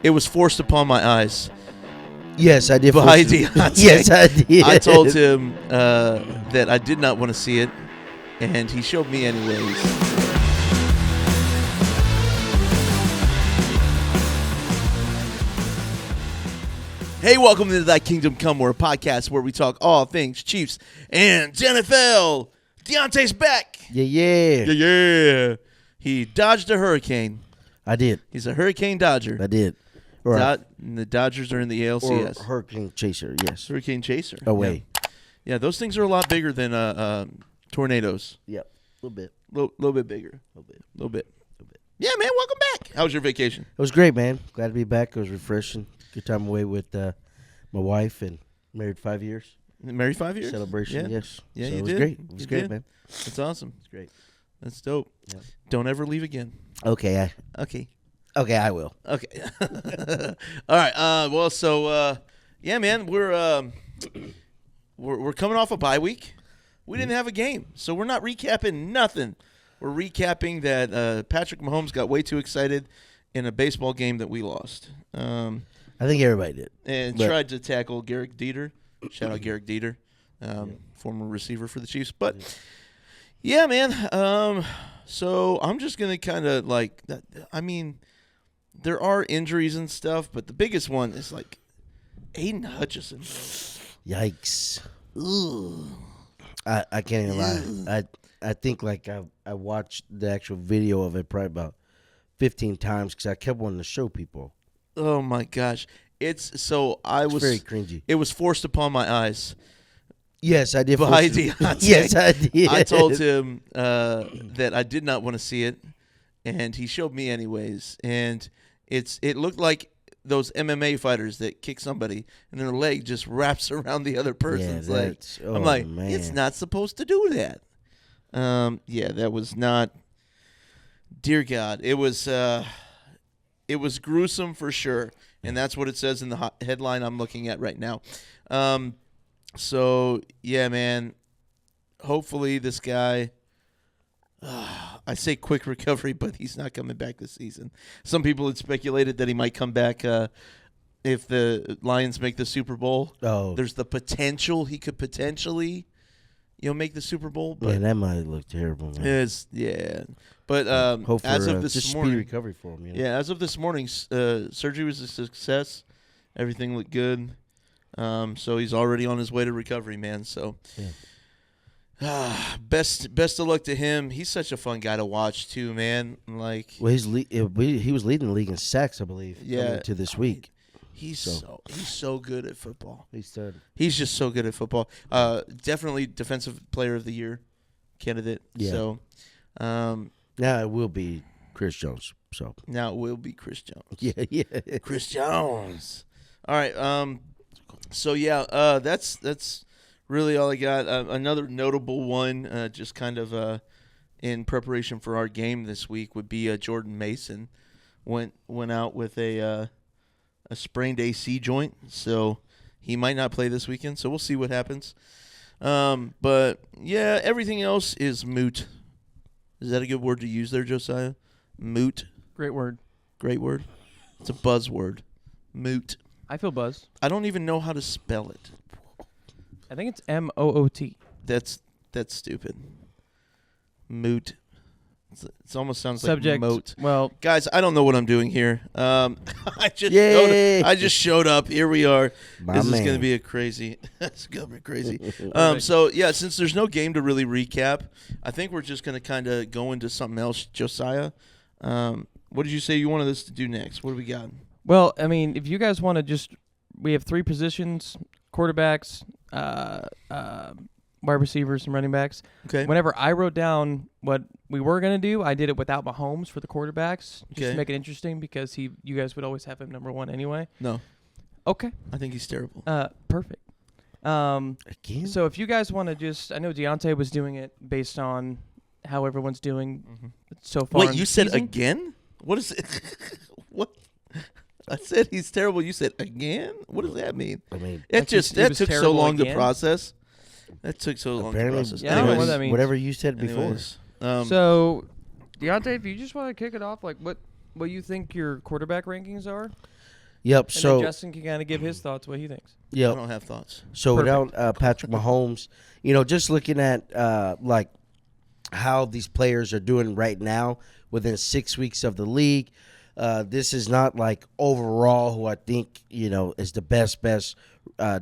It was forced upon my eyes. Yes, I did. By Dionte. Yes, I did. I told him that I did not want to see it, and he showed me anyways. Hey, welcome to Thy Kingdom Come, a podcast where we talk all things Chiefs and NFL. Dionte's back. Yeah. He dodged a hurricane. I did. He's a hurricane dodger. I did. The Dodgers are in the ALCS. Or hurricane chaser, yes. Hurricane chaser. Away. Yeah, those things are a lot bigger than tornadoes. Yep. A little bit. Little bit bigger. Little bit. Yeah, man, welcome back. How was your vacation? It was great, man. Glad to be back. It was refreshing. Good time away with my wife and married 5 years. Married 5 years? Celebration, yeah. yes. Yeah, so you it was did. great. It was great, man. That's awesome. It's great. That's dope. Yeah. Don't ever leave again. Okay. Okay, I will. Okay. All right. Yeah, man, we're coming off a bye week. We didn't have a game, so we're not recapping nothing. We're recapping that Patrick Mahomes got way too excited in a baseball game that we lost. I think everybody did. And tried to tackle Garrett Dieter. Shout out Garrett Dieter, former receiver for the Chiefs. But, yeah, man, so I'm just going to kind of there are injuries and stuff, but the biggest one is Aiden Hutchinson. Yikes. Ooh. I can't even lie. I think I watched the actual video of it probably about 15 times because I kept wanting to show people. Oh my gosh. It's very cringy. It was forced upon my eyes. Yes, I did. By Dionte. Yes, I did. I told him that I did not want to see it, and he showed me anyways. And it looked like those MMA fighters that kick somebody and their leg just wraps around the other person's leg. I'm like, man. It's not supposed to do that. That was not. Dear God, it was gruesome for sure, and that's what it says in the headline I'm looking at right now. So yeah, man. Hopefully this guy. I say quick recovery, but he's not coming back this season. Some people had speculated that he might come back if the Lions make the Super Bowl. Oh, there's the potential he could potentially, make the Super Bowl. But that might look terrible, man. But as of this morning, speedy recovery for him. Yeah, as of this morning, surgery was a success. Everything looked good. So he's already on his way to recovery, man. So. Yeah. Best of luck to him. He's such a fun guy to watch too, man. He was leading the league in sacks, I believe. Yeah, to this week. He's so good at football. He's just so good at football. Definitely defensive player of the year candidate. Yeah. So, now it will be Chris Jones. So now it will be Chris Jones. Yeah. Chris Jones. All right. So yeah. That's really all I got. Another notable one, just kind of in preparation for our game this week, would be Jordan Mason went out with a sprained AC joint, so he might not play this weekend. So we'll see what happens. But yeah, everything else is moot. Is that a good word to use there, Josiah? Moot. Great word. It's a buzzword. Moot. I feel buzzed. I don't even know how to spell it. I think it's M-O-O-T. That's stupid. Moot. It almost sounds Subject, like moat. Well, guys, I don't know what I'm doing here. I just showed up. Here we are. This is going to be crazy. It's going to be crazy. So yeah, since there's no game to really recap, I think we're just going to kind of go into something else. Josiah, what did you say you wanted us to do next? What do we got? Well, I mean, if you guys want to we have three positions: quarterbacks, wide receivers, and running backs. Okay. Whenever I wrote down what we were going to do, I did it without Mahomes for the quarterbacks, just to make it interesting because you guys would always have him number one anyway. No. Okay. I think he's terrible. Perfect. Again? So if you guys want to I know Dionte was doing it based on how everyone's doing so far. Wait, you said again? What is it? What? I said he's terrible. You said again? What does that mean? I mean, that took so long to process. That took so long to process. Yeah, I don't know what that means. Whatever you said before. So, Dionte, if you just want to kick it off, what what you think your quarterback rankings are? Yep. And So then Justyn can kind of give his thoughts, what he thinks. I yep. don't have thoughts. So Perfect. without Patrick Mahomes, just looking at like how these players are doing right now within 6 weeks of the league, this is not like overall who I think is the best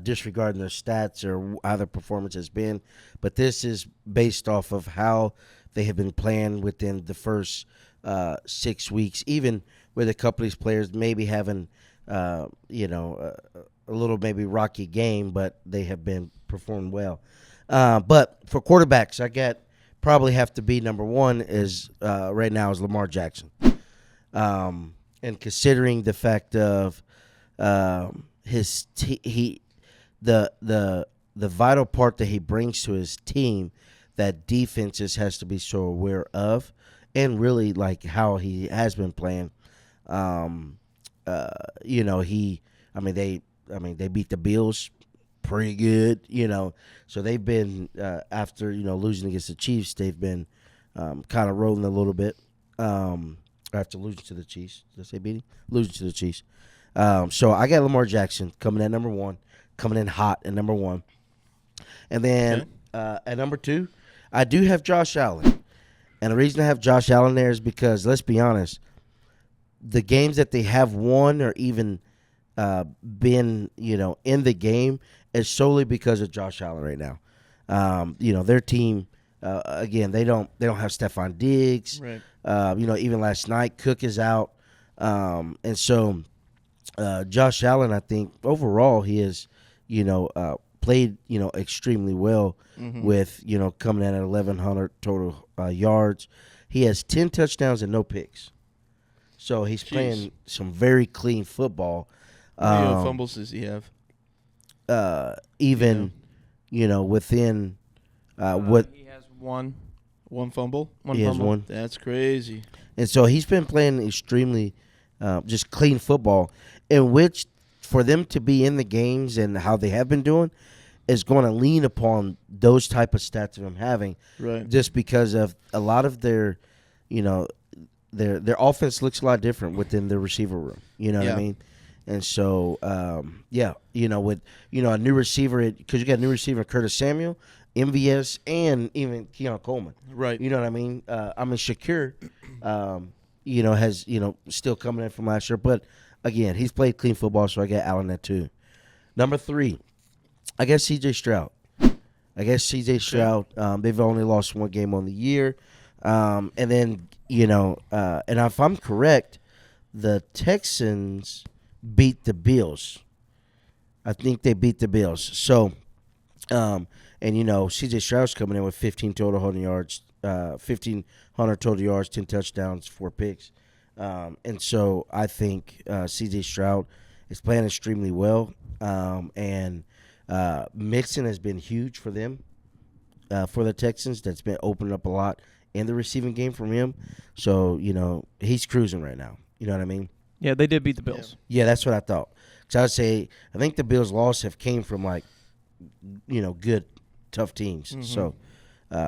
disregarding their stats or how their performance has been, but this is based off of how they have been playing within the first 6 weeks, even with a couple of these players maybe having a little maybe rocky game, but they have been performing well. But for quarterbacks, I probably have to be number one is right now is Lamar Jackson. And considering the fact of the vital part that he brings to his team that defenses has to be so aware of, and really like how he has been playing. They beat the Bills pretty good, So they've been after losing against the Chiefs, they've been kind of rolling a little bit. After losing to the Chiefs, did I say beating? Losing to the Chiefs. So I got Lamar Jackson coming at number one, coming in hot at number one, and then at number two, I do have Josh Allen, and the reason I have Josh Allen there is because let's be honest, the games that they have won or even been in the game is solely because of Josh Allen right now. Their team again they don't have Stephon Diggs. Right. Even last night Cook is out, and so Josh Allen, I think overall he has played extremely well with coming in at 1,100 total yards. He has 10 touchdowns and no picks. So he's playing some very clean football. How many fumbles does he have? Within what he has one. One fumble? he has one. That's crazy. And so he's been playing extremely just clean football, in which for them to be in the games and how they have been doing is going to lean upon those type of stats of him having. Right. Just because of a lot of their offense looks a lot different within the receiver room. You know what I mean? And so, with a new receiver, because you got a new receiver, Curtis Samuel, MVS, and even Keon Coleman. Right. You know what I mean? Shakir, has still coming in from last year, but again, he's played clean football, so I got Allen at two. Number three, I guess C.J. Stroud. They've only lost one game on the year, and then and if I'm correct, the Texans beat the Bills. I think they beat the Bills. So, C.J. Stroud's coming in with 1,500 total yards, 1,500 total yards, 10 touchdowns, 4 picks. And so I think C.J. Stroud is playing extremely well. And Mixon has been huge for them, for the Texans. That's been opening up a lot in the receiving game from him. So, he's cruising right now. You know what I mean? Yeah, they did beat the Bills. Yeah, that's what I thought. Because I think the Bills' loss have came from, good, tough teams. Mm-hmm. So,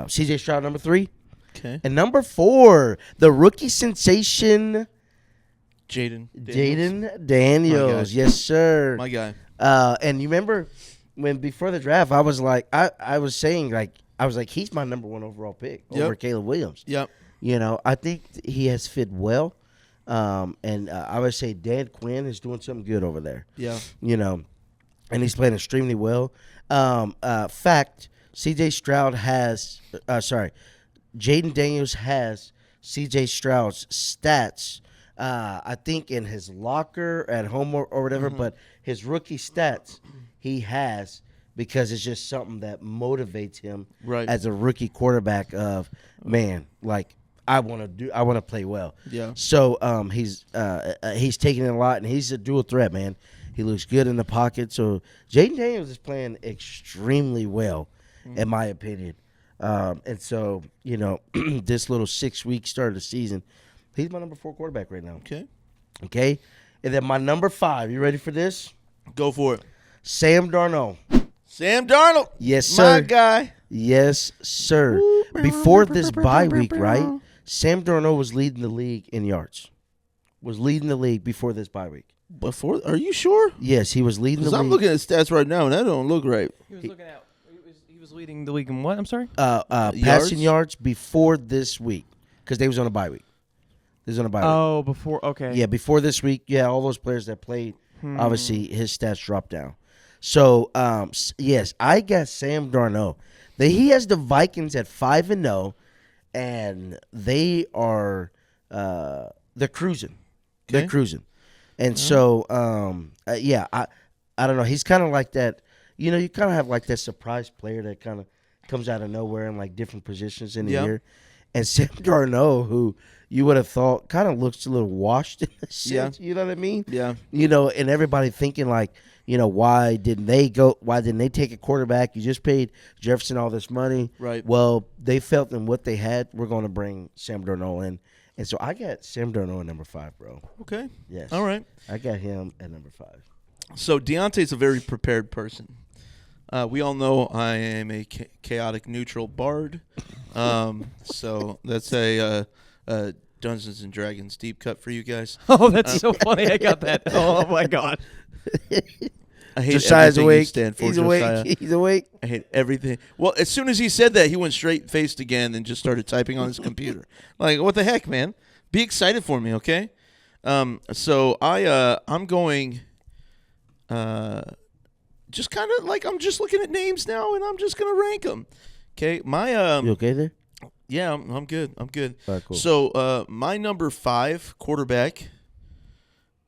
C.J. Stroud, number three. Okay. And number four, the rookie sensation, Jaden Daniels. Yes, sir. My guy. And you remember when before the draft, I was like, I was saying, he's my number one overall pick over Caleb Williams. Yep. I think he has fit well. And I would say Dan Quinn is doing something good over there. Yeah. And he's playing extremely well. Fact, C.J. Stroud has, Jaden Daniels has C.J. Stroud's stats, I think in his locker at home or whatever, but his rookie stats he has because it's just something that motivates him as a rookie quarterback of, man, I want to play well. Yeah. So he's taking it a lot, and he's a dual threat, man. He looks good in the pocket. So Jaden Daniels is playing extremely well, in my opinion. And so, this little 6-week start of the season, he's my number 4 quarterback right now. Okay. And then my number 5, you ready for this? Go for it. Sam Darnold. Yes, sir. My guy. Yes, sir. Before this bye week, right, Sam Darnold was leading the league in yards. was leading the league before this bye week. Are you sure? Yes, he was leading the Because league. I'm looking at stats right now, and that don't look right. He was leading the league in what? I'm sorry. Passing yards before this week because they was on a bye week. They was on a bye week. Oh, before. Okay. Yeah, before this week. Yeah, all those players that played, obviously his stats dropped down. So yes, I got Sam Darnold. He has the Vikings at 5-0, and they are they're cruising. Okay. They're cruising. And so, yeah, I don't know. He's kind of like that. You know, you kind of have like that surprise player that kind of comes out of nowhere in like different positions in the year. And Sam Darnold, who you would have thought kind of looks a little washed in a sense. You know what I mean? Yeah. You know, and everybody thinking like, you know, why didn't they take a quarterback? You just paid Jefferson all this money. Right. Well, they felt in what they had, we're going to bring Sam Darnold in. And so I got Sam Darnold at number 5, bro. Okay. Yes. All right. I got him at number 5. So Dionte's a very prepared person. We all know I am a chaotic neutral bard. So that's a Dungeons and Dragons deep cut for you guys. Oh, that's so funny. I got that. Oh my God. I hate Josiah's everything awake. you stand for, He's Josiah. awake. He's awake. I hate everything. Well, as soon as he said that, he went straight-faced again and just started typing on his computer. Like, what the heck, man? Be excited for me, okay? So I'm going just kind of like I'm just looking at names now, and I'm just going to rank them. Okay? You okay there? Yeah, I'm good. I'm good. All right, cool. So my number 5 quarterback,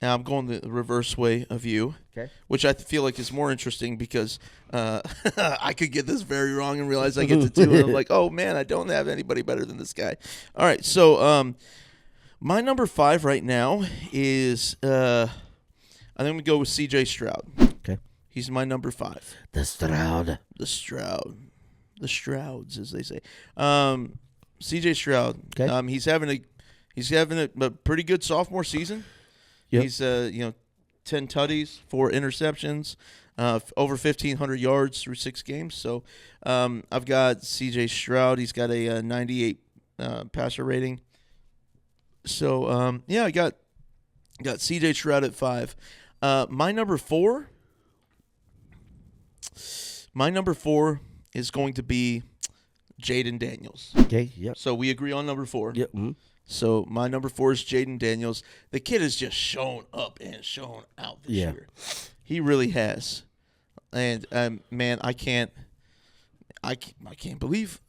and I'm going the reverse way of you, Okay. which I feel like is more interesting because I could get this very wrong and realize I get to 2, and I'm like, oh, man, I don't have anybody better than this guy. All right, so my number 5 right now is I'm going to go with C.J. Stroud. Okay. He's my number 5. The Stroud. The Strouds, as they say. C.J. Stroud. Okay. He's having a pretty good sophomore season. Yep. He's 10 tutties, 4 interceptions, over 1,500 yards through 6 games. So I've got C.J. Stroud. He's got a 98 passer rating. So I got C.J. Stroud at 5. My number 4 is going to be Jaden Daniels. Okay, yep. So we agree on number 4. Yep. Mm-hmm. So my number 4 is Jaden Daniels. The kid has just shown up and shown out this year. He really has. And man, I can't believe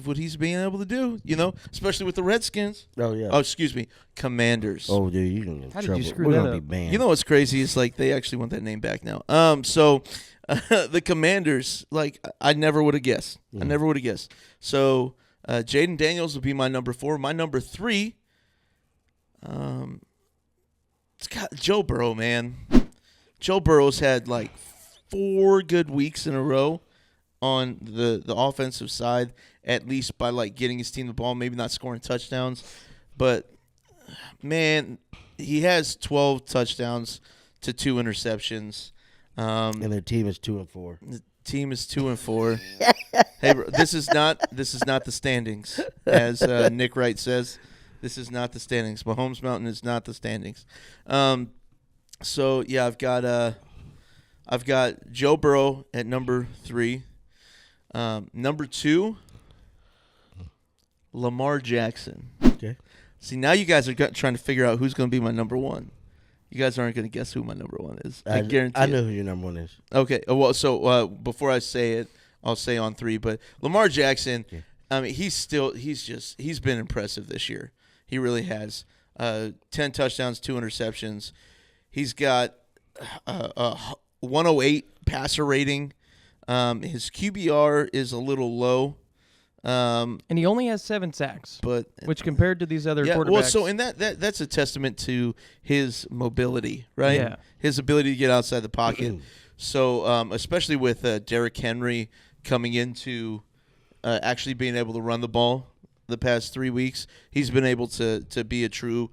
what he's being able to do. You know, especially with the Redskins. Oh yeah. Oh, excuse me, Commanders. Oh, dude, you can get How in did you trouble. screw We're that gonna up? be banned. You know what's crazy is like they actually want that name back now. So the Commanders, like I never would have guessed. I never would have guessed. So Jaden Daniels will be my number 4. My number 3, it's got Joe Burrow, man. Joe Burrow's had like 4 good weeks in a row on the offensive side, at least by like getting his team the ball, maybe not scoring touchdowns, but man, he has 12 touchdowns to 2 interceptions. And their team is 2-4. The team is 2-4. Hey, bro, this is not the standings, as Nick Wright says. This is not the standings. Mahomes Mountain is not the standings. So yeah, I've got Joe Burrow at number 3. Number 2, Lamar Jackson. Okay. See, now you guys are trying to figure out who's going to be my number 1. You guys aren't going to guess who my number 1 is. I guarantee. I know who your number 1 is. Okay. Well, so before I say it, I'll say on 3. But Lamar Jackson, Okay. I mean, he's been impressive this year. He really has. 10 touchdowns, 2 interceptions. He's got a 108 passer rating. His QBR is a little low. And he only has 7 sacks, But which compared to these other quarterbacks. well, so in that's a testament to his mobility, right? Yeah. His ability to get outside the pocket. So especially with Derrick Henry coming into actually being able to run the ball the past 3 weeks, he's been able to be a true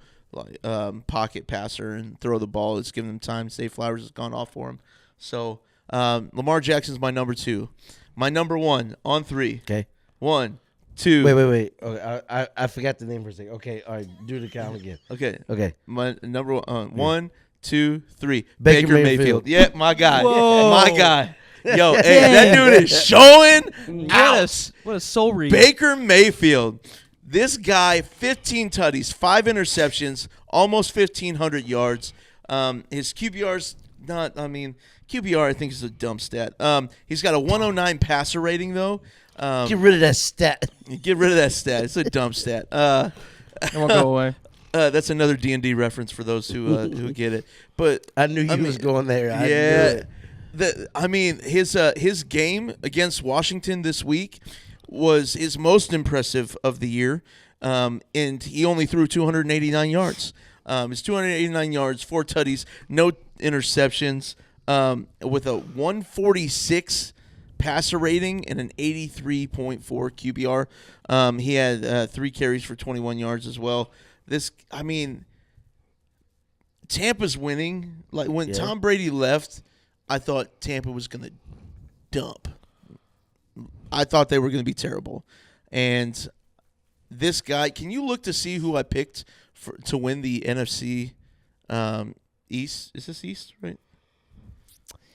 pocket passer and throw the ball. It's given him time. Zay Flowers has gone off for him. So Lamar Jackson's my number 2. My number 1 on 3. Okay. 1, 2. Wait. Okay, I forgot the name for a second. Okay, all right, do the count again. Okay. My number 1. Yeah. 1, 2, 3. Baker Baker Mayfield. Mayfield. Yeah, my guy. Whoa. My guy. Yo, hey, that dude is showing out. What a soul read. Baker Mayfield. This guy, 15 tutties, 5 interceptions, almost 1,500 yards. His QBR's not, QBR I think is a dumb stat. He's got a 109 passer rating, though. Get rid of that stat. Get rid of that stat. It's a dumb stat. It won't go away. That's another D&D reference for those who get it. But I knew you was going there. I knew it. His game against Washington this week was his most impressive of the year, and he only threw 289 yards. His 289 yards, 4 tutties, no interceptions, with a 146 passer rating and an 83.4 QBR. He had 3 carries for 21 yards as well. Tampa's winning. Like when Tom Brady left, I thought Tampa was going to dump. I thought they were going to be terrible. And this guy, can you look to see who I picked to win the NFC East? Is this East, right?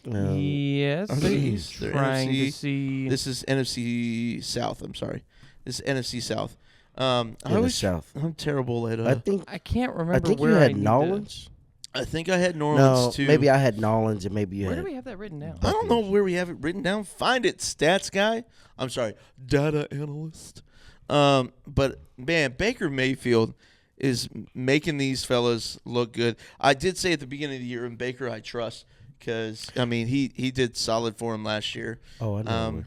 Yes. East. They're Trying NFC. to see. This is NFC South. I'm sorry. This is NFC South. South. I'm terrible at. I can't remember. I think where you had I need Nolans. I think I had New Orleans No, too. maybe I had Nolans, and maybe you Where had. do we have that written down? I don't know where we have it written down. Find it, stats guy. I'm sorry, data analyst. But man, Baker Mayfield is making these fellas look good. I did say at the beginning of the year, and Baker I trust because he did solid for him last year. Oh, I know.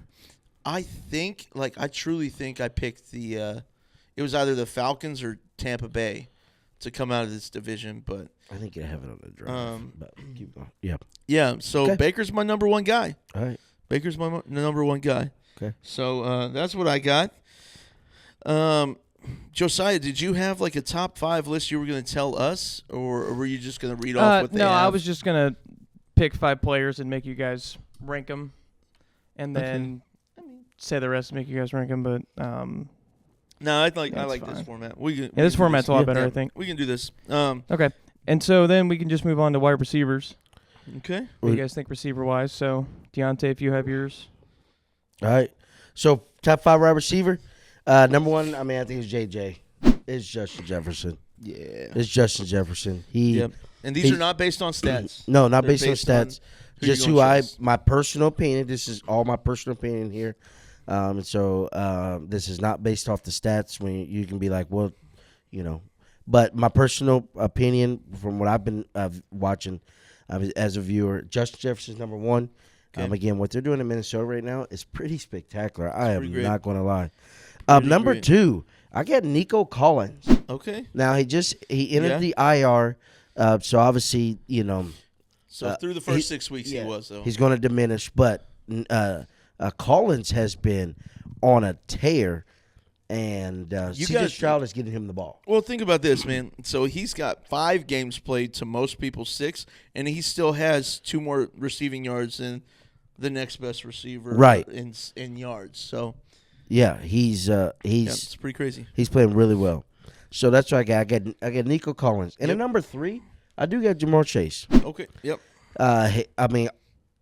I truly think I picked the. It was either the Falcons or Tampa Bay to come out of this division, but I think you have it on the drive. But keep going. Yeah. yeah. So Okay. Baker's my number 1 guy. All right. Baker's my number 1 guy. Okay. So that's what I got. Josiah, did you have like a top 5 list you were going to tell us, or were you just going to read off what they No, have? I was just gonna pick 5 players and make you guys rank them, and then say the rest and make you guys rank them. But No, I like fine. this format. this format's a lot better, I think. We can do this. Okay, and so then we can just move on to wide receivers. Okay. What do you guys think receiver wise? So Dionte, if you have yours. All right. So top 5 wide receiver. Number 1, I think it's JJ. It's Justin Jefferson. Yeah. It's Justin Jefferson. Yep. And these are not based on stats. No, not They're based on stats. who Just you're who gonna choose. my personal opinion. This is all my personal opinion here. So this is not based off the stats when you can be like, well, but my personal opinion from what I've been watching as a viewer, Justin Jefferson's number 1. Okay. Again, what they're doing in Minnesota right now is pretty spectacular. I am pretty great. not going to lie. Pretty Number great. 2, I got Nico Collins. Okay. Now he entered the IR, so obviously So through the first 6 weeks he was though. he's going to diminish. But Collins has been on a tear, and C.J. Stroud is getting him the ball. Well, think about this, man. So he's got 5 games played to most people's 6, and he still has 2 more receiving yards than the next best receiver Right. in yards. So Yeah, he's it's pretty crazy. he's playing really well. So that's what I got. I got Nico Collins, and at number 3, I do got Jamar Chase. Okay. Yep.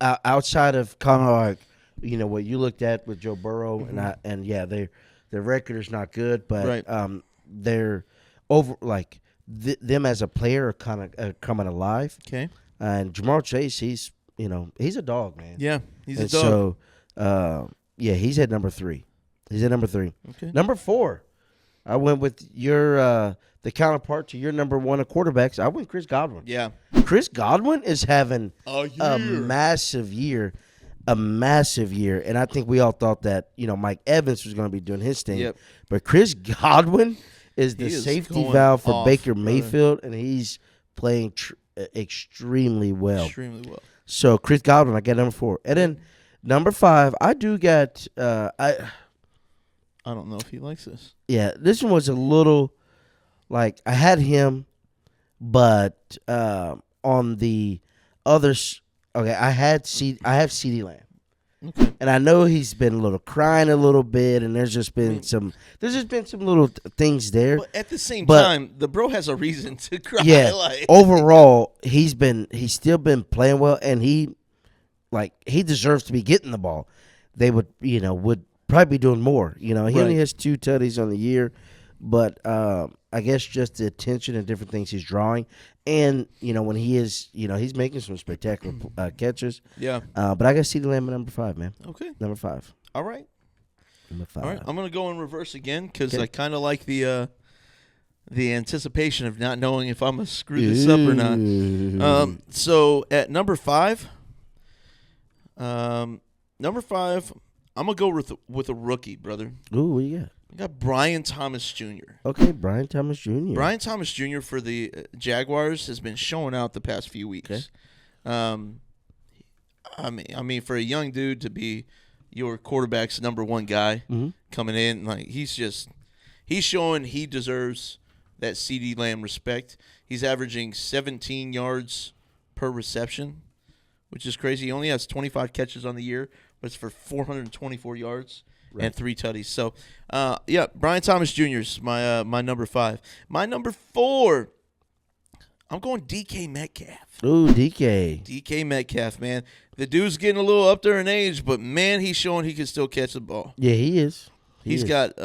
Outside of kind of like what you looked at with Joe Burrow, and their record is not good, but Right. they're over them as a player are kind of coming alive. Okay. And Jamar Chase, he's a dog, man. Yeah, he's a And dog. so he's at number 3. He's at number 3. Okay. Number 4, I went with your the counterpart to your number 1 of quarterbacks. I went Chris Godwin. Yeah. Chris Godwin is having A a year. massive year, and I think we all thought that Mike Evans was going to be doing his thing. Yep. But Chris Godwin is the He is safety going valve for off, Baker brother. Mayfield, and he's playing extremely well. Extremely well. So Chris Godwin, I got number 4, and then number 5, I do got I don't know if he likes this. this one was a little like I had him, but on the others, okay, I have CeeDee Lamb. Okay. And I know he's been crying a little bit, and there's just been some little things there. But at the same But- time, the bro has a reason to cry. Yeah. Like, Overall, he's still been playing well, and he deserves to be getting the ball. They would probably be doing more. He only Right. has 2 tutties on the year, but I guess just the attention and different things he's drawing, and when he is, he's making some spectacular catches. yeah. But I got CeeDee Lamb at number 5, man. Okay. Number 5. All right. Number 5. All right. I'm gonna go in reverse again because Okay. I kind of like the anticipation of not knowing if I'm gonna screw this up or not. So at number 5, I'm gonna go with a rookie, brother. Ooh, what you got? I got Brian Thomas Jr. Okay, Brian Thomas Jr. Brian Thomas Jr. for the Jaguars has been showing out the past few weeks. Okay. I mean, for a young dude to be your quarterback's number 1 guy coming in, like he's showing he deserves that CeeDee Lamb respect. He's averaging 17 yards per reception, which is crazy. He only has 25 catches on the year, but it's for 424 yards. Right. And 3 tutties. So, Brian Thomas Jr. is my number 5. My number 4, I'm going DK Metcalf. Ooh, DK. DK Metcalf, man. The dude's getting a little up there in age, but, man, he's showing he can still catch the ball. Yeah, he is. He's got,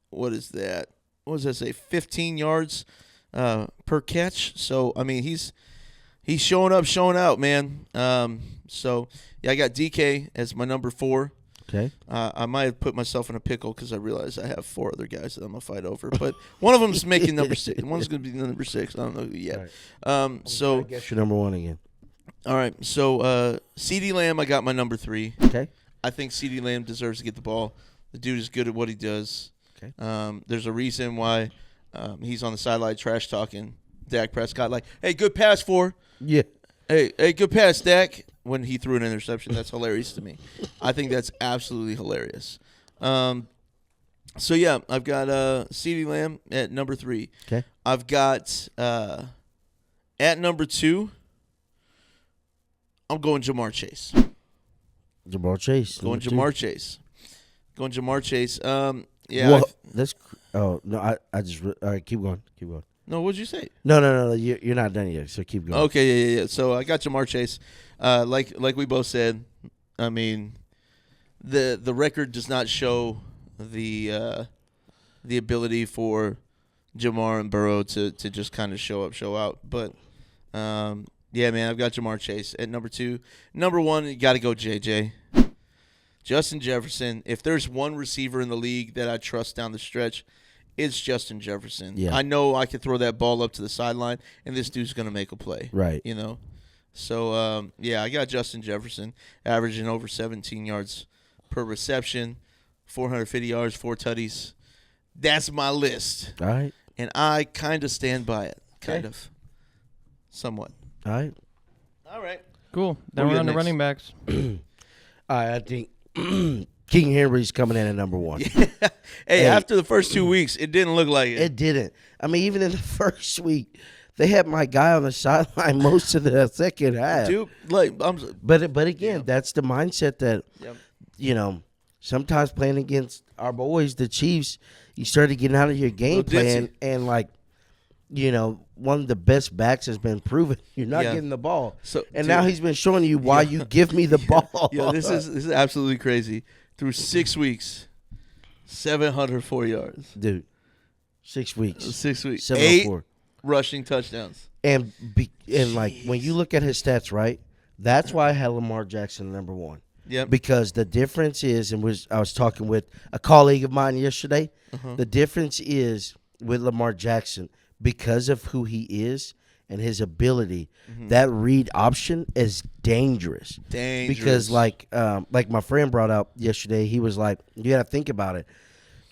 what is that? What does that say? 15 yards per catch. So, I mean, he's showing up, showing out, man. So, yeah, I got DK as my number 4. Okay. I might have put myself in a pickle because I realized I have 4 other guys that I'm going to fight over. But one of them's making number 6. One's going to be number 6. I don't know who yet. Right. So, I guess you're number 1 again. all right. So, CeeDee Lamb, I got my number 3. Okay. I think CeeDee Lamb deserves to get the ball. The dude is good at what he does. Okay. There's a reason why he's on the sideline trash talking Dak Prescott. Like, hey, good pass for. Yeah. Hey, good pass, Dak. When he threw an interception, that's hilarious to me. I think that's absolutely hilarious. So yeah, I've got CeeDee Lamb at number 3. Okay. I've got at number 2. I'm going Jamar Chase. Jamar Chase. Going number 2. Jamar Chase. Going Jamar Chase. Yeah. Well, that's. Oh no! I just. All right, keep going. Keep going. No, what'd you say? No. You're not done yet. So keep going. Okay, yeah. So I got Jamar Chase. Like we both said, I mean, the record does not show the ability for Jamar and Burrow to just kind of show up, show out. But yeah, man, I've got Jamar Chase at number 2. Number 1, you got to go JJ. Justin Jefferson. If there's one receiver in the league that I trust down the stretch, it's Justin Jefferson. Yeah. I know I can throw that ball up to the sideline, and this dude's going to make a play. Right. So, I got Justin Jefferson averaging over 17 yards per reception, 450 yards, 4 tutties. That's my list. All right. And I kind of stand by it. Kind Okay. of. Somewhat. All right. All right. Cool. Now Who we we're got on the next? running backs. All right. I think King Henry's coming in at number 1. Hey, after the first 2 weeks, it didn't look like it. It didn't. I mean, even in the first week, they had my guy on the sideline most of the second half. Dude, But again, that's the mindset that sometimes playing against our boys, the Chiefs, you started getting out of your game Little plan, ditzy. and one of the best backs has been proven you're not Yeah. getting the ball. So, And dude, now he's been showing you why you give me the ball. Yo, this is absolutely crazy. Through 6 weeks, 704 yards. dude. 6 weeks. 6 weeks. 704. 8 rushing touchdowns. And like when you look at his stats, right? That's why I had Lamar Jackson number 1. Yep. Because the difference is, and I was talking with a colleague of mine yesterday. The difference is with Lamar Jackson, because of who he is and his ability, that read option is dangerous. Because like my friend brought up yesterday, he was like, you got to think about it.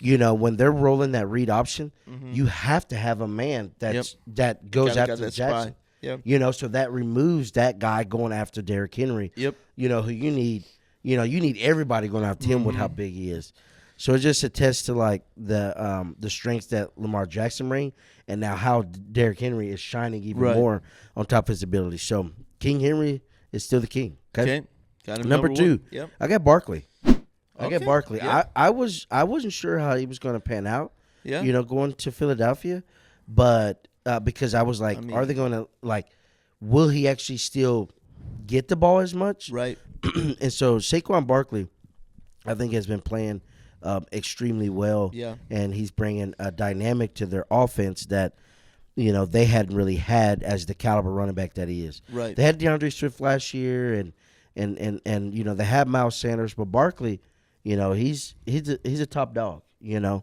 When they're rolling that read option, you have to have a man that goes after that Jackson. spy. Yep. So that removes that guy going after Derrick Henry. Yep. Who you need. You need everybody going after him with how big he is. So it just attests to like the strengths that Lamar Jackson bring, and now how Derrick Henry is shining even more on top of his ability. So King Henry is still the king. Okay. Got him Number 2. one. Yep. I got Barkley. I Okay. got Barkley. Yeah. I wasn't sure how he was going to pan out. Yeah. Going to Philadelphia, but because I was like, are they going to will he actually still get the ball as much? Right. And so Saquon Barkley, I think, has been playing extremely well. Yeah. And he's bringing a dynamic to their offense that they hadn't really had as the caliber running back that he is. Right. They had DeAndre Swift last year, and they had Miles Sanders, but Barkley, he's a top dog. Right.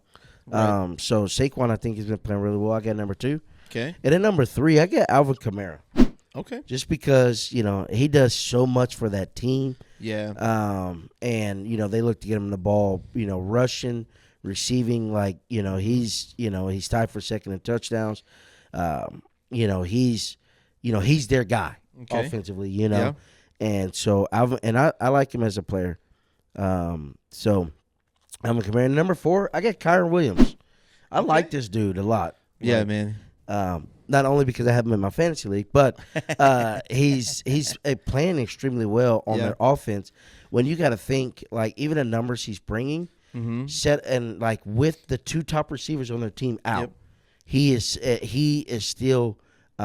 So Saquon, I think, has been playing really well. I got number 2. Okay. And then number 3, I got Alvin Kamara. Okay. Just because, he does so much for that team. Yeah. And, they look to get him the ball, rushing, receiving, he's tied for second in touchdowns. He's their guy offensively, Yeah. And so Alvin, and I like him as a player. So Alvin Kamara. Number 4, I got Kyron Williams. I like this dude a lot. Yeah, man. Not only because I have him in my fantasy league, but he's playing extremely well on their offense. When you got to think, even the numbers he's bringing, set and with the 2 top receivers on their team out, he is still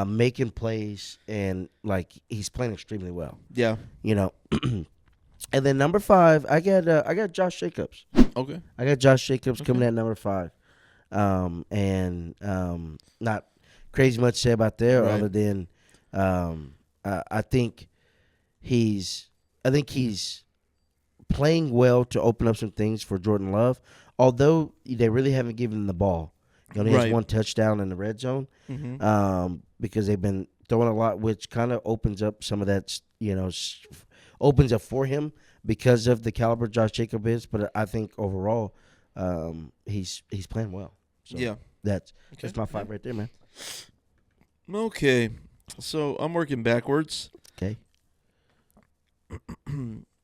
making plays and he's playing extremely well. Yeah. And then number 5, I got Josh Jacobs. Okay. I got Josh Jacobs coming at number 5. Not crazy much to say about there, other than I think he's playing well to open up some things for Jordan Love. Although they really haven't given him the ball, he only has 1 touchdown in the red zone, because they've been throwing a lot, which kind of opens up some of that, opens up for him because of the caliber Josh Jacobs is. But I think overall, he's playing well. So Yeah. that's my 5 right there, man. Okay. So I'm working backwards. Okay.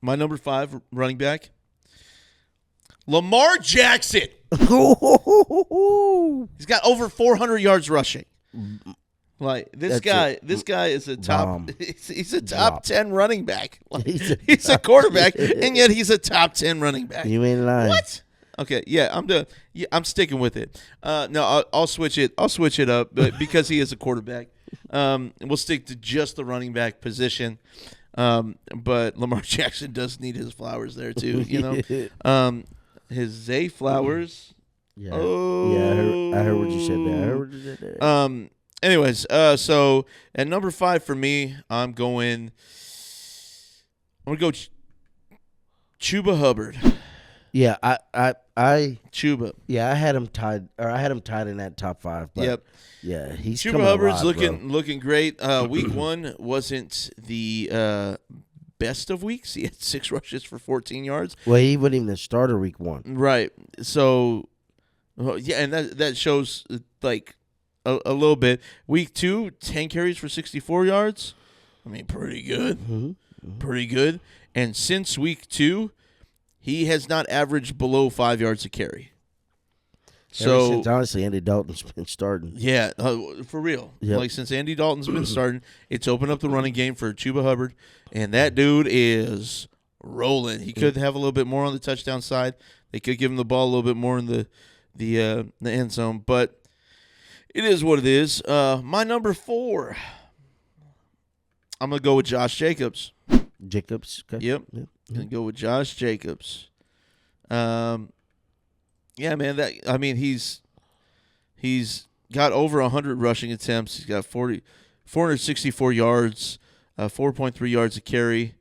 My number 5 running back, Lamar Jackson. He's got over 400 yards rushing. This guy is a top. Bomb. He's a top 10 running back. He's a quarterback, and yet he's a top 10 running back. You ain't lying. What? Okay, I'm sticking with it. No, I'll switch it. I'll switch it up, but because he is a quarterback, we'll stick to just the running back position. But Lamar Jackson does need his flowers there too. His Zay flowers. Yeah. Oh. Yeah, I heard what you said there. Anyways, so at number 5 for me, I'm gonna go Chuba Hubbard. Yeah, I Chuba. Yeah, I had him tied in that top 5. But Yep. Yeah, he's Chuba coming Hubbard's alive, looking great. Week 1 wasn't the best of weeks. He had 6 rushes for 14 yards. Well, he wasn't even the starter week 1. Right. So, and that shows a little bit. Week 2, 10 carries for 64 yards. I mean, pretty good. Pretty good. And since week 2, he has not averaged below 5 yards a carry. Ever since, honestly, Andy Dalton's been starting. Yeah, for real. Yep. Since Andy Dalton's been starting, it's opened up the running game for Chuba Hubbard, and that dude is rolling. He could have a little bit more on the touchdown side. They could give him the ball a little bit more in the end zone, but it is what it is. My number 4, I'm gonna go with Josh Jacobs. Jacobs. Okay. Yep. Gonna go with Josh Jacobs. Yeah, man. He's got over 100 rushing attempts. He's got 464 yards, 4.3 yards a carry.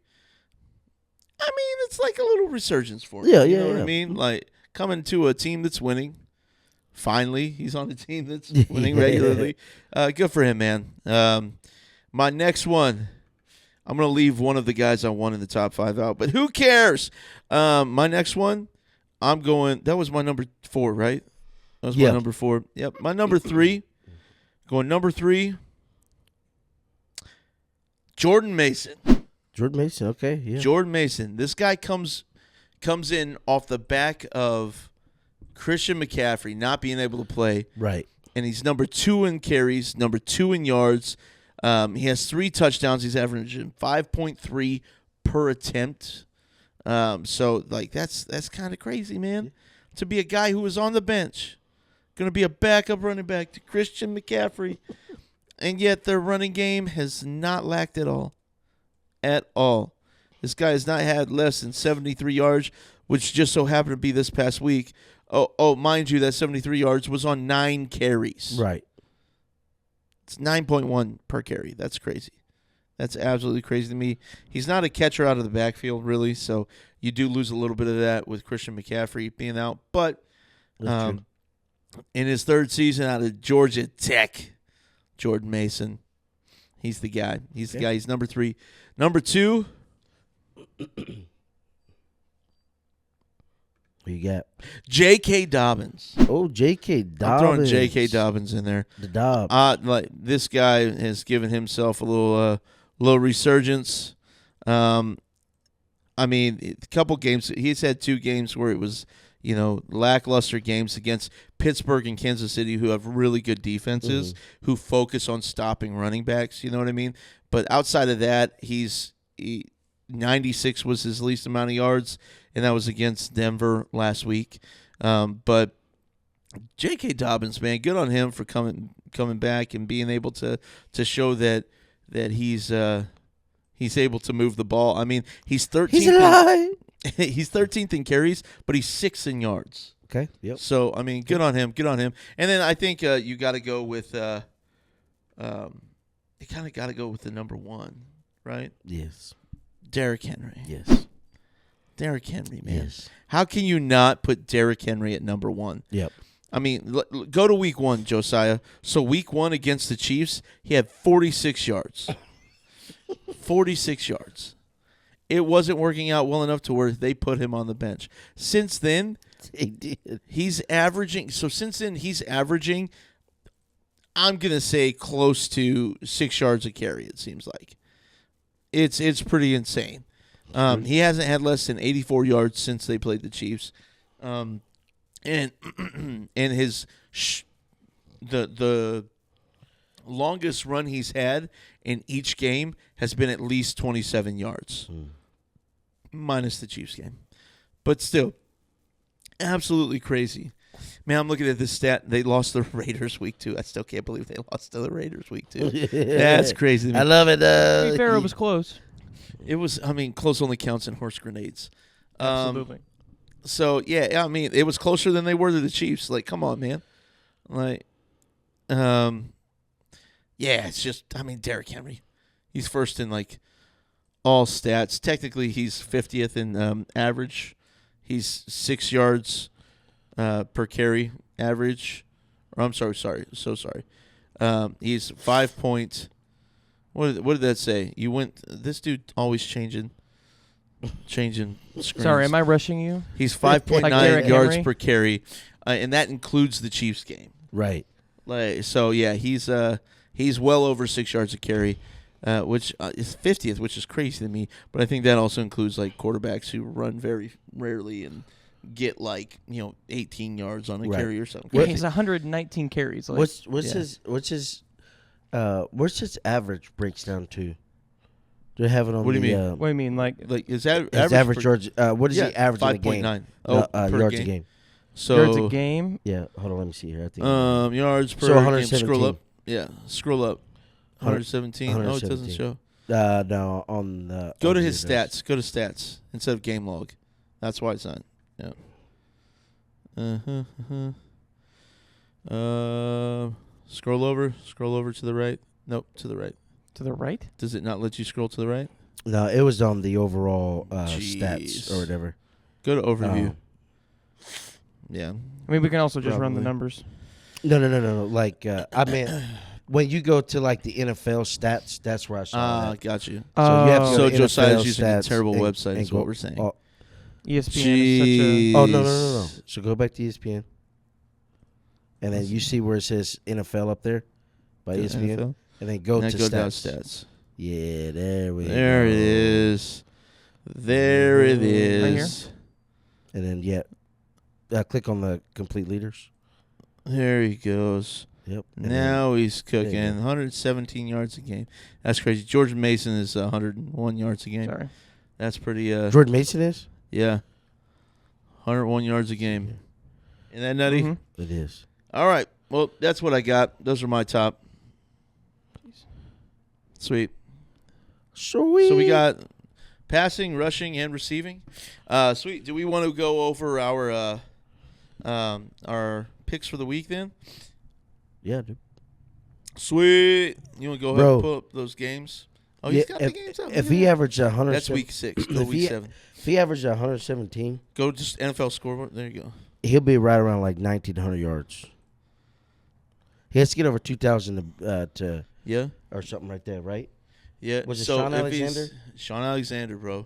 I mean, it's like a little resurgence for him. You know what I mean? Coming to a team that's winning. Finally, he's on a team that's winning regularly. Good for him, man. My next one, I'm going to leave one of the guys I won in the top 5 out, but who cares? My next one, that was my number 4, right? That was my number 4. Yep. My number 3, number 3, Jordan Mason. Jordan Mason, okay. Yeah. Jordan Mason. This guy comes in off the back of Christian McCaffrey not being able to play. Right. And he's number 2 in carries, number 2 in yards. He has 3 touchdowns. He's averaging 5.3 per attempt. So like that's kind of crazy, man. To be a guy who was on the bench, going to be a backup running back to Christian McCaffrey, and yet their running game has not lacked at all. At all. This guy has not had less than 73 yards, which just so happened to be this past week. Oh, mind you, that 73 yards was on 9 carries. Right. It's 9.1 per carry. That's crazy. That's absolutely crazy to me. He's not a catcher out of the backfield, really, so you do lose a little bit of that with Christian McCaffrey being out. But in his third season out of Georgia Tech, Jordan Mason, he's the guy. He's the guy. He's number 3. Number 2. Who you got? J.K. Dobbins. Oh, J.K. Dobbins. I'm throwing J.K. Dobbins in there. The Dobbs. Like this guy has given himself a little resurgence. I mean, a couple games. He's had 2 games where it was, lackluster games against Pittsburgh and Kansas City, who have really good defenses, who focus on stopping running backs. You know what I mean? But outside of that, 96 was his least amount of yards, and that was against Denver last week. But J.K. Dobbins, man, good on him for coming back and being able to show that he's able to move the ball. I mean, he's 13th. He's alive. He's 13th in carries, but he's 6th in yards. Okay. Yep. So I mean, good on him. Good on him. And then I think you got to go with you kind of got to go with the number 1, right? Yes. Derrick Henry. Yes. Derrick Henry, man. Yes. How can you not put Derrick Henry at number 1? Yep. I mean, go to week 1, Josiah. So week 1 against the Chiefs, he had 46 yards. 46 yards. It wasn't working out well enough to where they put him on the bench. Since then, he's averaging. So since then, he's averaging, I'm going to say, close to 6 yards a carry, it seems like. It's pretty insane. He hasn't had less than 84 yards since they played the Chiefs. And his the longest run he's had in each game has been at least 27 yards, minus the Chiefs game. But still, absolutely crazy. Man, I'm looking at this stat. They lost the Raiders week 2. I still can't believe they lost to the Raiders week 2. That's crazy to me. I love it. To be fair, it was close. It was, I mean, close only counts in horse grenades. Absolutely. So, yeah, I mean, it was closer than they were to the Chiefs. Like, come on, man. Like, yeah, it's just, I mean, Derrick Henry. He's first in, like, all stats. Technically, he's 50th in average. He's 6 yards per carry average. Or I'm sorry. He's 5 point. What did that say? You went. This dude always changing screens. Sorry, am I rushing you? He's 5.9 Derrick yards Henry? per carry, and that includes the Chiefs game. Right. Like, so yeah, he's well over 6 yards a carry, which is 50th, which is crazy to me. But I think that also includes like quarterbacks who run very rarely and get 18 yards on a carry or something. Yeah, he's 119 carries. Like, What's his average breaks down to? Do they have it on? What do you mean? what do you mean? Like His average yards? What is he average in a game? 5.9. Per yards game. a game. So yards a game? Yeah. Hold on. Let me see here. I think. Yards per So game. 117. Scroll up. Yeah, scroll up. 117. Oh, it doesn't show. No, on the. Go to his stats. Go to stats instead of game log. That's why it's not. Yeah. Scroll over to the right. Nope, to the right. To the right? Does it not let you scroll to the right? No, it was on the overall stats or whatever. Go to overview. Yeah. I mean, we can also just run the Probably. numbers. No. Like, I mean, when you go to like the NFL stats, that's where I saw that. Got you. So you have to go So to Josiah's NFL using a stats terrible and- website and is go- what we're saying. Oh, ESPN is oh no. So go back to ESPN, and then you see where it says NFL up there by To ESPN, NFL? and then go Now to go down stats. stats. Yeah, there we go. There it is. There it Right here? is. And then click on the complete leaders. There he goes. Yep. And Now he's There you cooking. go. 117 yards a game. That's crazy. George Mason is 101 yards a game. Sorry. That's pretty. Jordan Mason is. Yeah. 101 yards a game. Isn't that nutty? Mm-hmm. It is. All right. Well, that's what I got. Those are my top. Sweet. Sweet. So we got passing, rushing, and receiving. Sweet. Do we want to go over our picks for the week then? Yeah, dude. Sweet. You want to go ahead and pull up those games? Oh, he's got the games up. If he averaged 100, that's week 6. Go week 7. If he averaged 117, go just NFL scoreboard. There you go. He'll be right around like 1,900 yards. He has to get over 2,000 to or something right there, right? Yeah. Was it Sean Alexander? Sean Alexander, bro.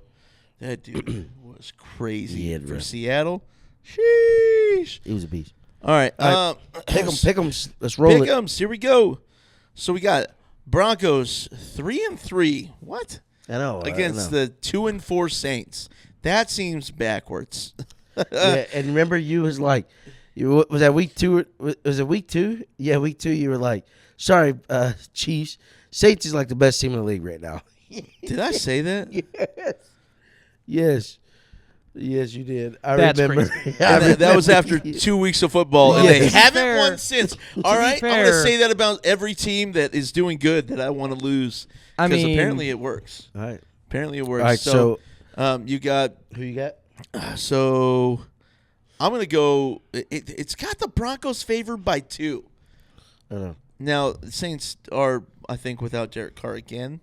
That dude was crazy for bro. Seattle. Sheesh. He was a beast. All right. Pick 'em. Let's roll Pick 'em. Here we go. So we got Broncos 3-3. What? I know. Against the 2-4 Saints. That seems backwards. Yeah, and remember you was like, was that week 2? Was it week 2? Yeah, week 2. You were like, sorry, Chiefs. Saints is like the best team in the league right now. Did I say that? Yes. Yes, you did. That's remember. crazy. That was after 2 weeks of football, and they Yes. haven't won since. All right, I'm going to fair. say that about every team that is doing good that I want to lose. I Because mean- apparently it works. All right. Apparently it works. All right, so you got who you got? So I'm going to go. It's got the Broncos favored by 2. I don't know. Now, the Saints are, I think, without Derek Carr again.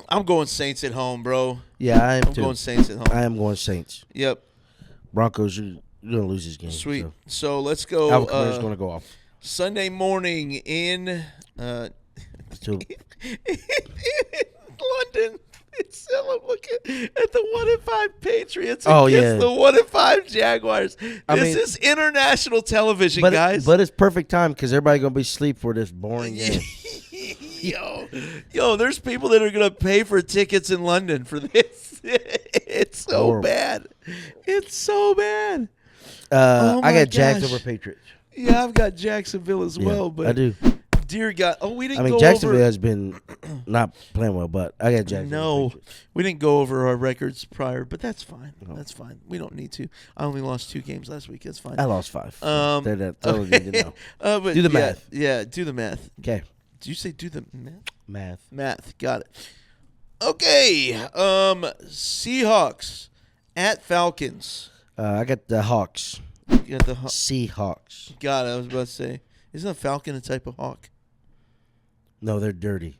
I'm going Saints at home, bro. Yeah, I am I'm too. going Saints at home. I am going Saints. Yep. Broncos, you're going to lose this game. Sweet. So. So let's go. Alvin Kamara's going to go off. Sunday morning in So, London. It's I'm looking at the 1-5 Patriots Oh, against yeah. the 1-5 Jaguars. I This mean- is international television, but, guys. but it's perfect time because everybody going to be asleep for this boring game. Yo, there's people that are gonna pay for tickets in London for this. It's so Horrible. bad. It's so bad. I my got Jags gosh. over Patriots. Yeah, I've got Jacksonville as Yeah, well, but I do. dear God, we didn't I mean, go Jacksonville over. has been not playing well, but I got Jacksonville. No, over Patriots. we didn't go over our records prior, but that's fine. No. That's fine. We don't need to. I only lost 2 games last week. That's fine. I lost 5. That's all you need to know. But Do the yeah, math. Yeah, do the math. Okay. Did you say do the math? Math. Math. Got it. Okay. Seahawks at Falcons. I got the Hawks. You got the Seahawks. God, I was about to say, isn't a falcon a type of hawk? No, they're dirty.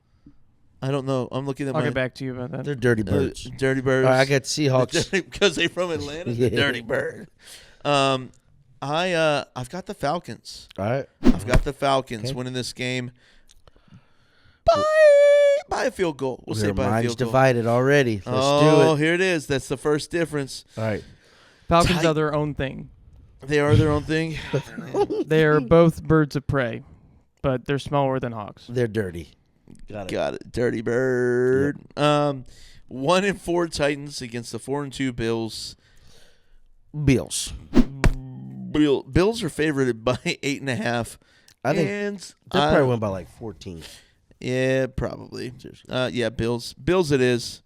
I don't know. I'm looking at I'll my get back to you about that. They're dirty birds. dirty birds. All right, I got Seahawks. Because they're from Atlanta. Yeah. Dirty bird. I've got the Falcons. All right. I've got the Falcons Okay. winning this game by a field goal. We'll say Your by a mind's field goal. divided already. Let's do Oh, it. here it is. That's the first difference. All right. Falcons Tight. are their own thing. They are their own thing. They are both birds of prey, but they're smaller than hawks. They're dirty. Got it. Got it. Dirty bird. 1-4 Titans against the 4-2 Bills. Bills. Bills are favored by 8.5. I think and they probably went by like 14. Yeah, probably. Seriously. Yeah, Bills. Bills it is.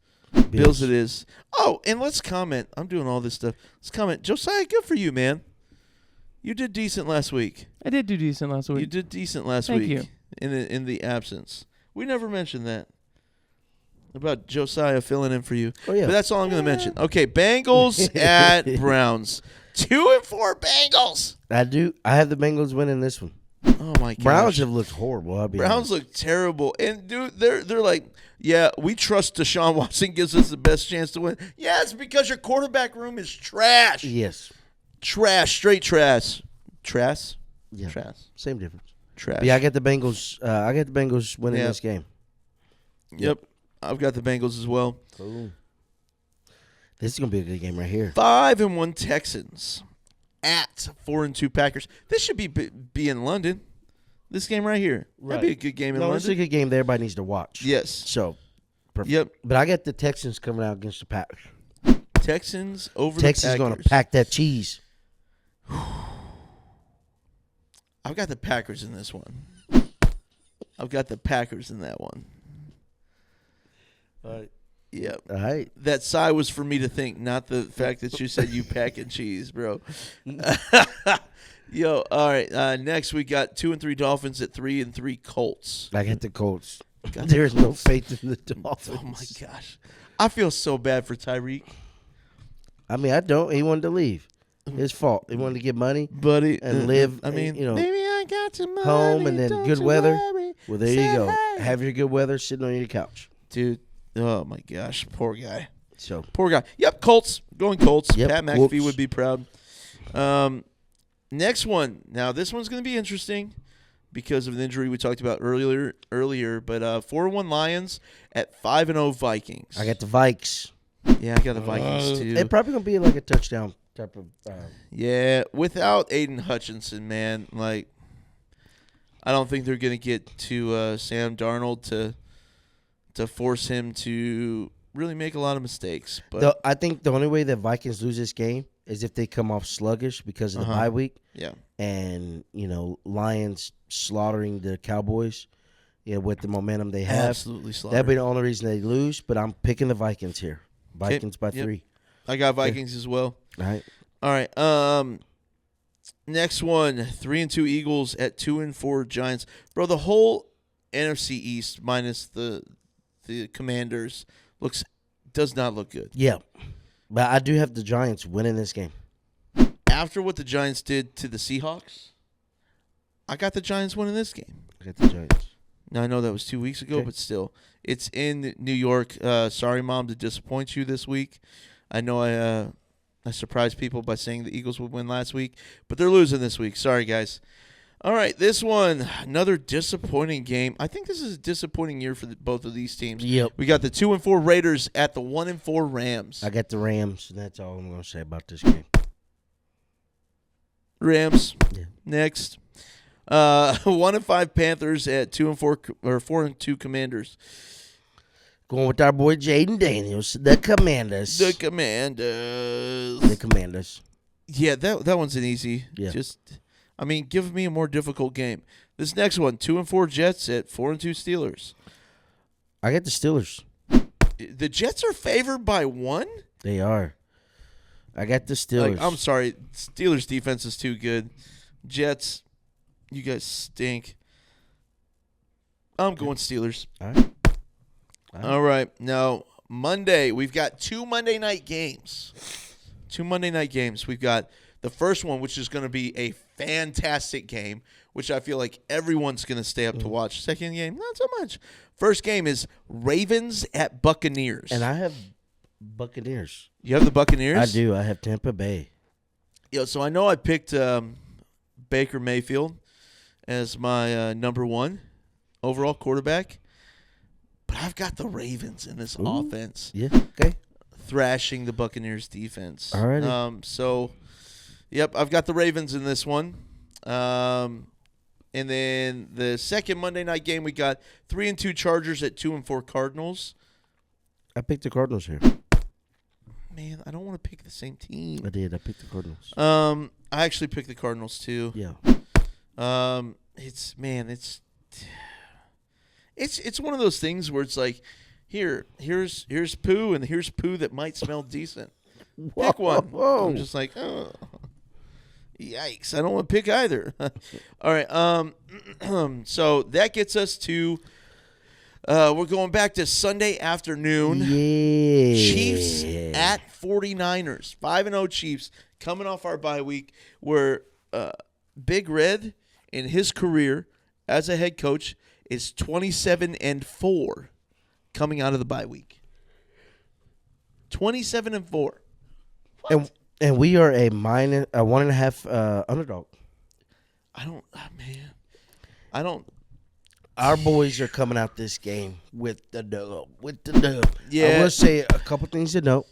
Bills it is. Oh, and let's comment. I'm doing all this stuff. Let's comment. Josiah, good for you, man. You did decent last week. I did do decent last week. You did decent last Thank week. you. In the absence. We never mentioned that. About Josiah filling in for you. Oh, yeah. But that's all I'm going to mention. Okay, Bengals at Browns. 2-4 Bengals. I have the Bengals winning this one. Oh my gosh. Browns have looked horrible. I'll be Browns honest. look terrible. And dude, they're like, yeah, we trust Deshaun Watson gives us the best chance to win. Yeah, it's because your quarterback room is trash. Yes. Trash, straight trash. Trash? Yeah. Trash. Same difference. Trash. But yeah, I got the Bengals. I got the Bengals winning Yeah. this game. Yep. I've got the Bengals as well. Cool. This is gonna be a good game right here. 5-1 Texans at 4-2 Packers. This should be in London. This game right here. That'd be a good game in No, it's a London. good game that everybody needs to watch. Yes. So, perfect. Yep. But I got the Texans coming out against the Packers. Texans over Texans the Packers. gonna pack that cheese. I've got the Packers in this one. I've got the Packers in that one. Yep. All right. That sigh was for me to think, not the fact that you said you pack and cheese, bro. Yo, all right. Next, we got 2 and 3 Dolphins at 3 and 3 Colts. I got the Colts. There's no faith in the Dolphins. Oh my gosh, I feel so bad for Tyreek. I mean, I don't. He wanted to leave. His fault. He wanted to get money, Buddy, and live. I mean, maybe I got some money, home and then good weather. Worry. Well, there you go. Have your good weather sitting on your couch, dude. Oh my gosh, poor guy. So poor guy. Yep, Colts going Colts. Yep, Pat McAfee Colts. would be proud. Next one. Now this one's going to be interesting because of the injury we talked about earlier. But 4-1 Lions at 5-0 Vikings. I got the Vikes. Yeah, I got the Vikings too. They're probably gonna be like a touchdown type of. Yeah, without Aiden Hutchinson, man, like I don't think they're gonna get to Sam Darnold to force him to really make a lot of mistakes. But I think the only way that Vikings lose this game is if they come off sluggish because of the bye week. Yeah, and Lions slaughtering the Cowboys. With the momentum they have, absolutely slaughtered. That'd be the only reason they lose. But I'm picking the Vikings here. Vikings by 3. I got Vikings as well. All right. Next one, 3 and 2 Eagles at 2 and 4 Giants. Bro, the whole NFC East minus the Commanders does not look good. Yeah, but I do have the Giants winning this game. After what the Giants did to the Seahawks, I got the Giants winning this game. I got the Giants. Now, I know that was 2 weeks ago, but still. It's in New York. Sorry, Mom, to disappoint you this week. I know I surprised people by saying the Eagles would win last week, but they're losing this week. Sorry, guys. All right, this one, another disappointing game. I think this is a disappointing year for both of these teams. Yep. We got the 2 and 4 Raiders at the 1 and 4 Rams. I got the Rams, and that's all I'm going to say about this game. Rams. Yeah. Next. 1 and 5 Panthers at 2 and 4 or 4 and 2 Commanders. Going with our boy Jaden Daniels, the Commanders. The Commanders. Yeah, that one's an easy. Yeah. Give me a more difficult game. This next one, 2 and 4 Jets at 4 and 2 Steelers. I got the Steelers. The Jets are favored by 1? They are. I got the Steelers. I'm sorry, Steelers defense is too good. Jets, you guys stink. I'm going Steelers. All right. All right. Now, Monday, we've got 2 Monday night games. 2 Monday night games. We've got the first one, which is going to be a fantastic game, which I feel like everyone's going to stay up to watch. Second game, not so much. First game is Ravens at Buccaneers. And I have Buccaneers. You have the Buccaneers? I do. I have Tampa Bay. So I know I picked Baker Mayfield as my number 1 overall quarterback. But I've got the Ravens in this offense. Yeah, okay. Thrashing the Buccaneers defense. All right. I've got the Ravens in this one. And then the second Monday night game, we got 3 and 2 Chargers at 2 and 4 Cardinals. I picked the Cardinals here. Man, I don't want to pick the same team. I did. I picked the Cardinals. I actually picked the Cardinals too. Yeah. It's one of those things where it's like, here's poo, and here's poo that might smell decent. Pick one. Whoa. I'm just like, oh, yikes! I don't want to pick either. All right. So that gets us to. We're going back to Sunday afternoon. Yeah. Chiefs at 49ers. 5-0 Chiefs coming off our bye week, where Big Red in his career as a head coach is 27-4 coming out of the bye week. 27-4. And we are a 1.5 underdog. Our boys are coming out this game with the dub. Yeah. I will say a couple things to note.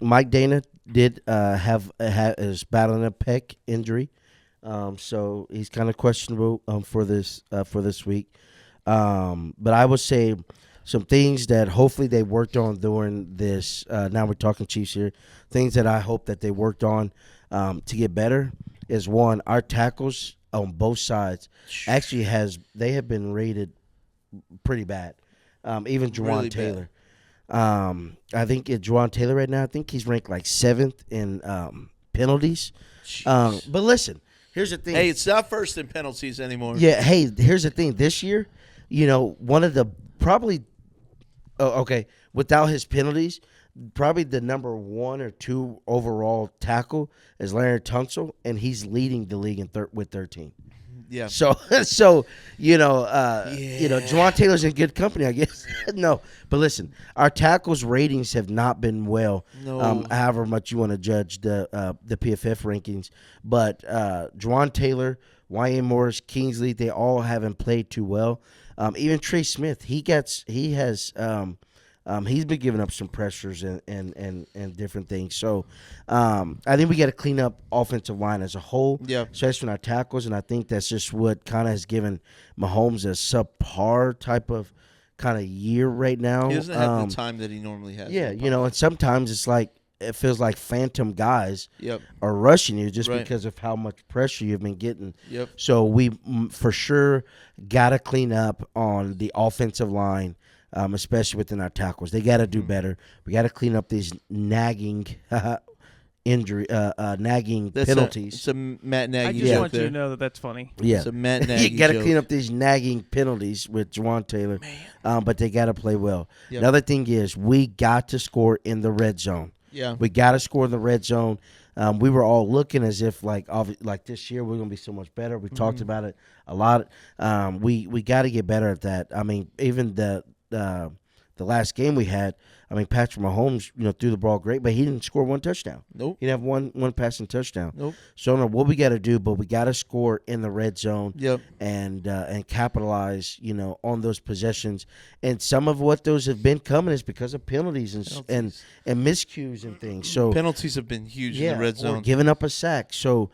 Mike Dana did is battling a pec injury, so he's kind of questionable for this week. But I would say some things that hopefully they worked on during this. Now we're talking Chiefs here. Things that I hope that they worked on to get better is, one, our tackles on both sides actually they have been rated pretty bad. Even Juwan Really Taylor. I think Juwan Taylor right now, I think he's ranked like 7th in penalties. Jeez. But listen, here's the thing. Hey, it's not first in penalties anymore. Yeah, hey, here's the thing. This year, one of the probably without his penalties, probably the number 1 or 2 overall tackle is Larry Tunsil, and he's leading the league with 13. Yeah. So Juwan Taylor's in good company, I guess. No, but listen, our tackles ratings have not been well. No. However much you want to judge the PFF rankings, but Juwan Taylor, Y.A. Morris, Kingsley, they all haven't played too well. Even Trey Smith, he's been giving up some pressures and different things. So I think we got to clean up offensive line as a whole, especially in our tackles. And I think that's just what kind of has given Mahomes a subpar type of kind of year right now. He doesn't have the time that he normally has. Yeah, and sometimes it feels like phantom guys are rushing you just because of how much pressure you've been getting. Yep. So we for sure got to clean up on the offensive line. Especially within our tackles, they got to do better. We got to clean up these nagging nagging penalties. It's a Matt Nagy. I just want you to know that that's funny. Yeah, it's a Matt Nagy. You got to clean up these nagging penalties with Juwan Taylor. But they got to play well. Yep. Another thing is we got to score in the red zone. Yeah, we got to score in the red zone. We were all looking as if like this year we're going to be so much better. We talked about it a lot. We got to get better at that. I mean, even the last game we had, I mean, Patrick Mahomes, threw the ball great, but he didn't score one touchdown. Nope. He didn't have one passing touchdown. Nope. So I don't know what we got to do, but we got to score in the red zone. Yep. And capitalize, on those possessions. And some of what those have been coming is because of penalties and miscues and things. So penalties have been huge in the red zone. Or giving up a sack. So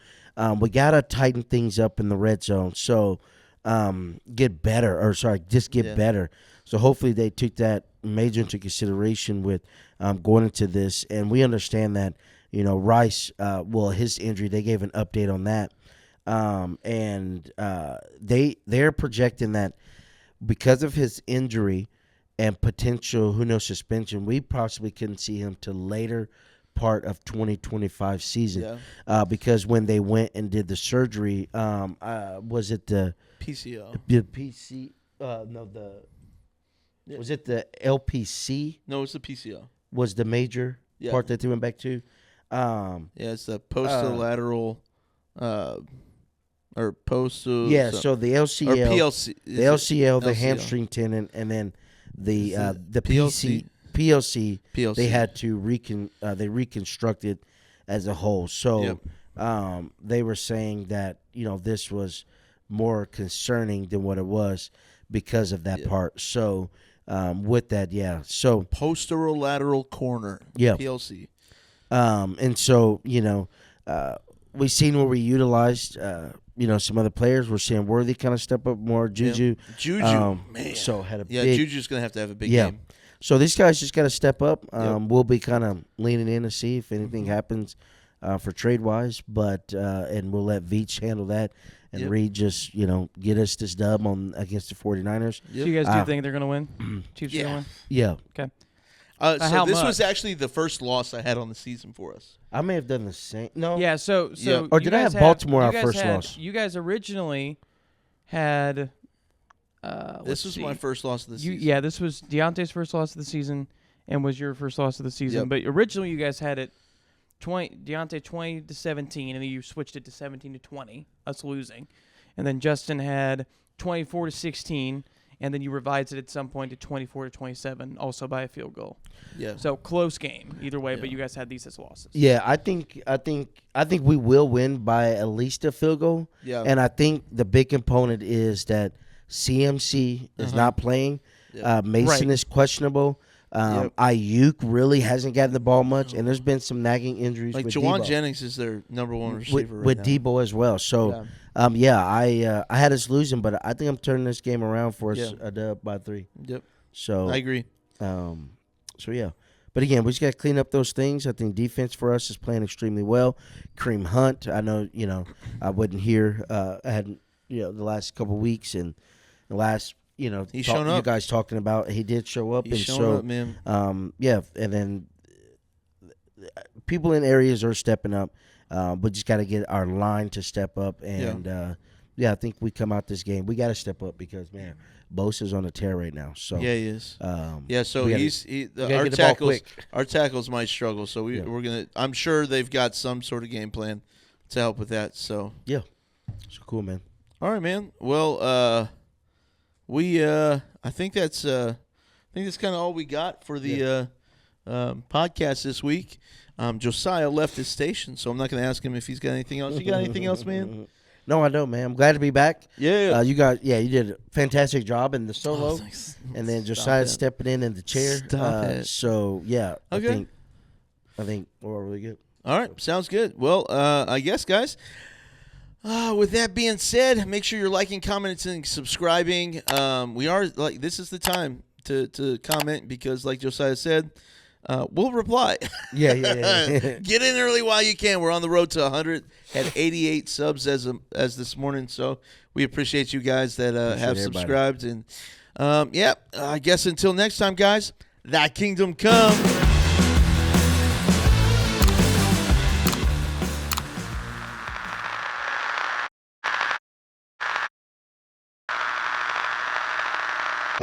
we got to tighten things up in the red zone. So get better. So hopefully they took that major into consideration with going into this. And we understand that, Rice, his injury, they gave an update on that. They're projecting that because of his injury and potential, suspension, we possibly couldn't see him till later part of 2025 season. Yeah. Because when they went and did the surgery, was it the PCO? The PC? Was it the LPC? No, it's the PCO. Was the major part that they went back to? It's the posterolateral or postal. Yeah, so the LCL, or PLC, the LCL, the hamstring tendon, and then the PLC. They had to reconstructed as a whole. So they were saying that this was more concerning than what it was because of that part. So with that, so posterolateral corner, PLC. And so we've seen where we utilized some other players. We're seeing Worthy kind of step up more. Juju, man. So had a big, Juju's gonna have to have a big game. So these guys just got to step up. We'll be kind of leaning in to see if anything happens for trade wise, but and we'll let Veach handle that. And Reed just, get us this dub against the 49ers. So you guys do think they're going to win? Chiefs are going to win? Yeah. Okay. So this was actually the first loss I had on the season for us. I may have done the same. No. Yeah, so or did I have Baltimore our first loss? You guys originally had this was my first loss of the season. Yeah, this was Dionte's first loss of the season and was your first loss of the season. Yep. But originally you guys had it Dionte 20-17, and then you switched it to 17-20, us losing. And then Justyn had 24-16, and then you revised it at some point to 24-27, also by a field goal. Yeah. So close game either way, but you guys had these as losses. Yeah, I think we will win by at least a field goal. Yeah. And I think the big component is that CMC is not playing. Mason is questionable. Ayuk really hasn't gotten the ball much, and there's been some nagging injuries. Like with Jawan Debo. Jennings is their number one receiver with Debo as well. So, I had us losing, but I think I'm turning this game around for us a dub by 3. Yep. So I agree. But again, we just got to clean up those things. I think defense for us is playing extremely well. Kareem Hunt, I know, I wasn't here. I had the last couple of weeks and the last He's shown up. You guys talking about, he did show up. He's showing up, man. Yeah, and then people in areas are stepping up. We just got to get our line to step up, and I think we come out this game. We got to step up because, man, Bosa's on a tear right now. So yeah, he is. So our tackles might struggle. So we're gonna. I'm sure they've got some sort of game plan to help with that. So yeah, it's cool, man. All right, man. Well, I think that's kind of all we got for the podcast this week. Josiah left his station, so I'm not going to ask him if he's got anything else. You got anything else, man? No, I don't, man. I'm glad to be back. Yeah. You did a fantastic job in the solo, and then Josiah stepping in the chair. Stop it. So yeah, okay. I think we're really good. All right, sounds good. Well, I guess, guys. With that being said, make sure you're liking, commenting, and subscribing. This is the time to comment because, like Josiah said, we'll reply. Yeah. Get in early while you can. We're on the road to 100. Had 88 subs as this morning, so we appreciate you guys that have subscribed. And I guess until next time, guys, thy kingdom come.